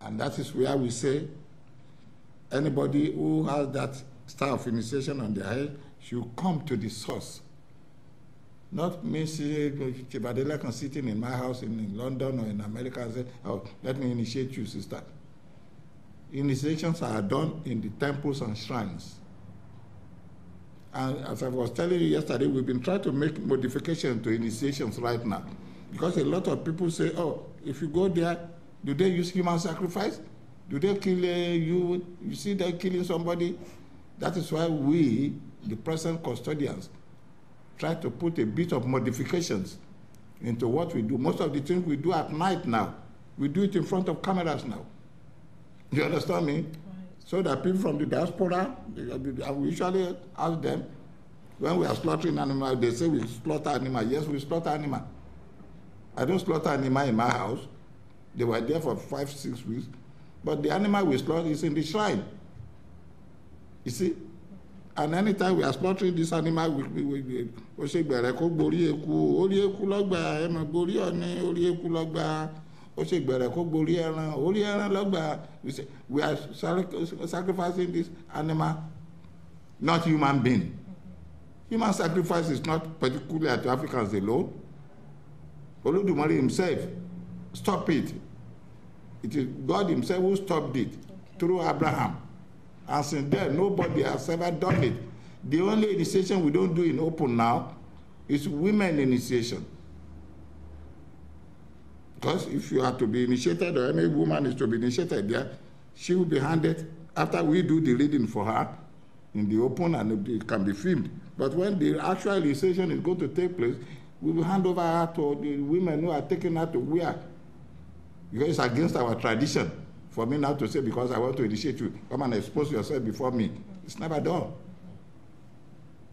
And that is where we say anybody who has that star of initiation on their head should come to the source. Not me seeing Chief Adelekan sitting in my house in London or in America and say, oh, let me initiate you, sister. Initiations are done in the temples and shrines. And as I was telling you yesterday, we've been trying to make modifications to initiations right now. Because a lot of people say, oh, if you go there, do they use human sacrifice? Do they kill you? You see them killing somebody? That is why we, the present custodians, try to put a bit of modifications into what we do. Most of the things we do at night now, we do it in front of cameras now. You understand me? Right. So that people from the diaspora, we usually ask them, when we are slaughtering animals, they say we slaughter animals. Yes, we slaughter animals. I don't slaughter animal in my house. They were there for 5-6 weeks. But the animal we slaughter is in the shrine. You see? And anytime we are slaughtering this animal, we say, we say, we are sacrificing this animal, not human being. Human sacrifice is not particular to Africans alone. Olodumare himself stopped it. It is God himself who stopped it through Abraham. And since then, nobody has ever done it. The only initiation we don't do in open now is women initiation. Because if you are to be initiated, or any woman is to be initiated there, she will be handed, after we do the reading for her, in the open, and it can be filmed. But when the actual initiation is going to take place, we will hand over her to the women who are taking her to where? Because it's against our tradition for me now to say, because I want to initiate you, come and expose yourself before me. It's never done.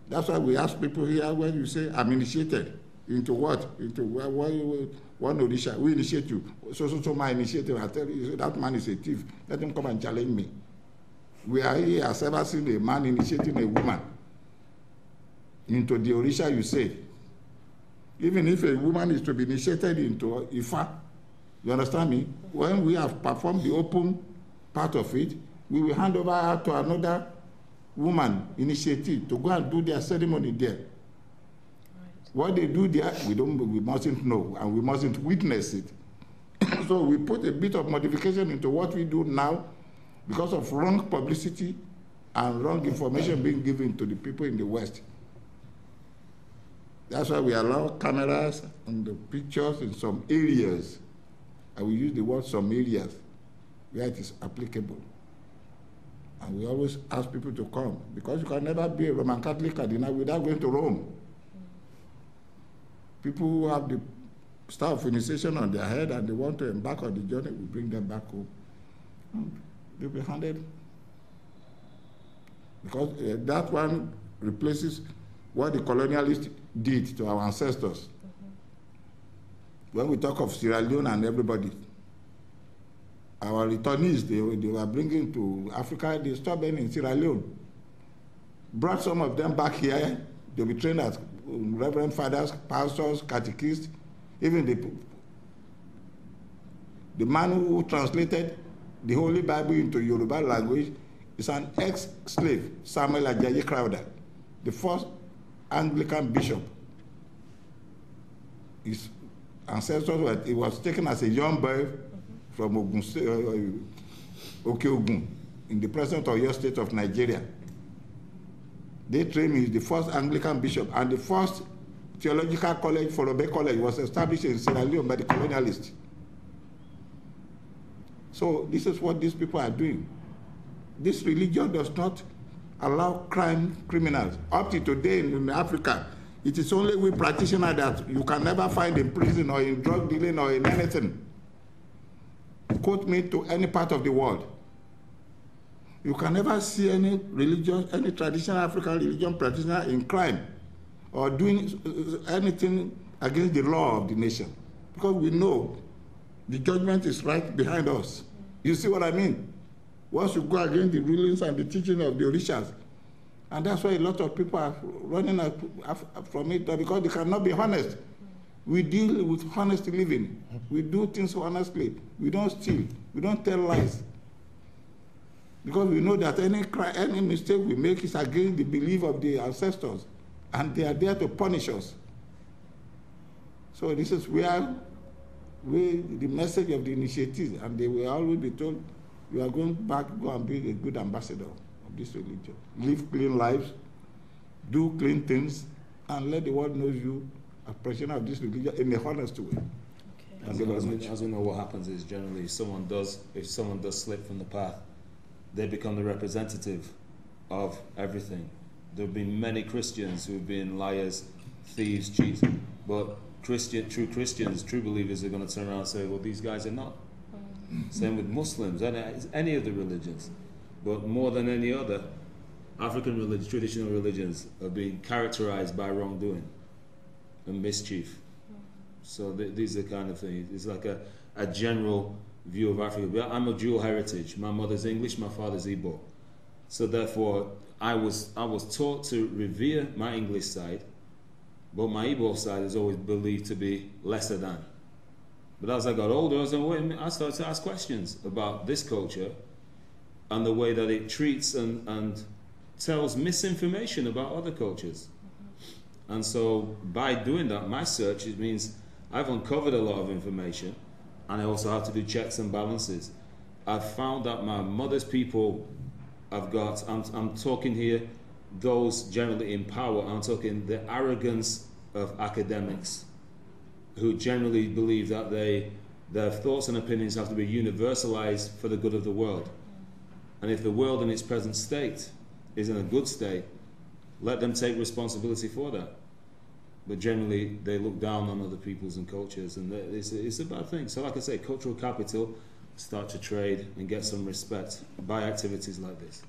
That's why we ask people here, when you say, I'm initiated, into what? Into one Orisha, we initiate you. So my initiative, I tell you, that man is a thief. Let him come and challenge me. We are here, has ever seen a man initiating a woman into the Orisha, you say. Even if a woman is to be initiated into Ifa, you understand me? When we have performed the open part of it, we will hand over her to another woman initiative to go and do their ceremony there. Right. What they do there, we mustn't know, and we mustn't witness it. So we put a bit of modification into what we do now because of wrong publicity and wrong information being given to the people in the West. That's why we allow cameras and the pictures in some areas. I will use the word some areas where it is applicable. And we always ask people to come, because you can never be a Roman Catholic cardinal without going to Rome. People who have the star of initiation on their head and they want to embark on the journey, we bring them back home. And they'll be handed. Because that one replaces what the colonialists did to our ancestors. When we talk of Sierra Leone and everybody, our returnees, they were bringing to Africa, they stopped them in Sierra Leone. Brought some of them back here, they'll be trained as reverend fathers, pastors, catechists, even the man who translated the Holy Bible into Yoruba language is an ex-slave, Samuel Ajayi Crowder, the first Anglican bishop. His ancestors he was taken as a young boy from Ogun State, Ogun, in the present Oyo State of Nigeria. They trained him. He's the first Anglican bishop, and the first theological college, Forobe College, was established in Sierra Leone by the colonialists. So this is what these people are doing. This religion does not allow criminals. Up to today in Africa, it is only we practitioners that you can never find in prison or in drug dealing or in anything. Quote me to any part of the world. You can never see any religion, any traditional African religion practitioner in crime or doing anything against the law of the nation. Because we know the judgment is right behind us. You see what I mean? Once you go against the rulings and the teaching of the Orishas, and that's why a lot of people are running from it, because they cannot be honest. We deal with honest living. We do things honestly. We don't steal. We don't tell lies. Because we know that any mistake we make is against the belief of the ancestors, and they are there to punish us. So this is where the message of the initiatives, and they will always be told, you are going back, go and be a good ambassador of this religion. Live clean lives, do clean things, and let the world know you a practitioner of this religion in a honest way. Okay. As we know, what happens is generally if someone does slip from the path, they become the representative of everything. There have been many Christians who have been liars, thieves, cheats, but true Christians, true believers are going to turn around and say, well, these guys are not. Same with Muslims, any of the religions. But more than any other, African religions, traditional religions, are being characterized by wrongdoing and mischief. So these are kind of things. It's like a general view of Africa. I'm a dual heritage. My mother's English, my father's Igbo. So therefore, I was taught to revere my English side, but my Igbo side is always believed to be lesser than. But as I got older, I started to ask questions about this culture and the way that it treats and tells misinformation about other cultures. And so by doing that, my search, it means I've uncovered a lot of information, and I also have to do checks and balances. I've found that my mother's people I've got, I'm talking here, those generally in power, I'm talking the arrogance of academics who generally believe that their thoughts and opinions have to be universalized for the good of the world. And if the world in its present state is in a good state, let them take responsibility for that. But generally, they look down on other peoples and cultures, and it's a bad thing. So like I say, cultural capital, start to trade and get some respect by activities like this.